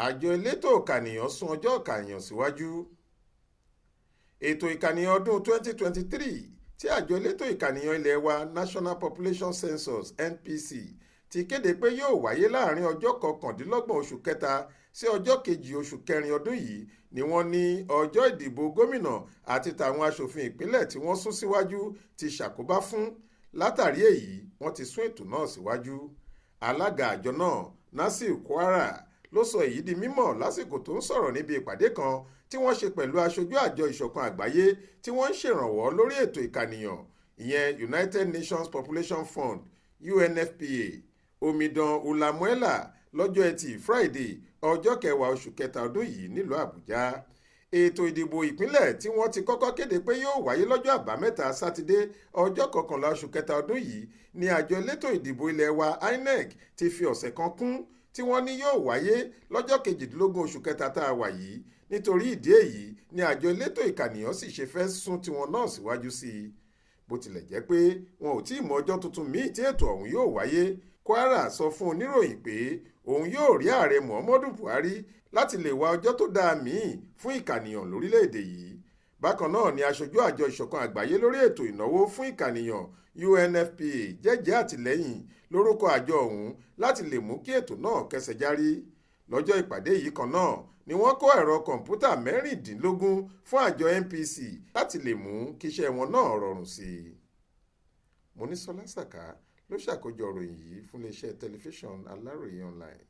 Àjọ elétò ìkànìyàn sún ọjọ́ ìkànìyàn síwájú. Ètò ìkànìyàn ọdún 2023 tí àjọ elétò ìkànìyàn ilẹ̀ wa National Population Census (NPC) ti kéde pé yóò wáyé láàrin ọjọ́ 29 oṣù kẹta sí ọjọ́ 2 oṣù kẹrin ọdún yìí ni wọ́n ní ọjọ́ ìdìbò gómìnà àti tàwọn aṣòfin ìpínlẹ̀ tí wọ́n sún síwájú ti ṣàkóbá fún. Látàrí èyí wọ́n ti sún ètò náà síwájú. Alága àjọ náà Nasir Kwara ló sọ èyí di mímọ̀ lásìkò tó ń sọ̀rọ̀ níbi ìpàdé kan tí wọ́n ṣe pẹ̀lú aṣojú àjọ ìṣọ̀kan àgbáyé tí wọ́n ń ṣèrànwọ́ lórí ètò ìkànìyàn ìyẹn United Nations Population Fund UNFPA Omidan Ulamuela lọ́jọ́ Ẹtì Friday ọjọ́ 10 oṣù kẹta ọdún yìí nílùú Àbújá. Ètò ìdìbò ìpínlẹ̀ tí wọ́n ti kọ́kọ́ kéde pé yóò wáyé lọ́jọ́ àbámẹ́ta sátidé ọjọ́ 11 oṣù kẹta ọdún yìí ni àjọ elétò ìdìbò ilẹ̀ wa INEC ti fi ọ̀sẹ̀ kan kún tí wọ́n ní yóò wáyé lọ́jọ́ 22 oṣù kẹta tá a wà yìí. Nítorí ìdí èyí ni àjọ elétò ìkànìyàn sì ṣe fẹ́ sún tiwọn náà síwájú sí i. Bó tilẹ̀ jẹ́ pé wọn ò tí ì mọ ọjọ́ tuntun míì tí ètò ọ̀hún yóò wáyé. Kwara sọ fún oníròyìn pé òun yóò rí ààrẹ Muhammadu Buhari láti lè wá ọjọ́ tó dáa míì fún ìkànìyàn lórílẹ̀‐èdè yìí. Bákan náà ni aṣojú àjọ ìṣọ̀kan àgbáyé lórí ètò ìnáwó fún ìkànìyàn UNFPA jẹ́jẹ́ àtìlẹ́yìn lórúkọ àjọ ọ̀hún láti lè mú kí ètò náà kẹsẹ̀ járí. Lọ́jọ́ ìpàdé yìí kan náà ni wọ́n kó ẹ̀rọ kọ̀ǹpútà 16 fún àjọ NPC láti lè mú kíṣẹ́ wọn náà rọrùn sí i. Monísọ́lá Sàká ló ṣàkójọ ìròyìn yìí fún iléeṣẹ́ tẹlifíṣàn Aláròye online.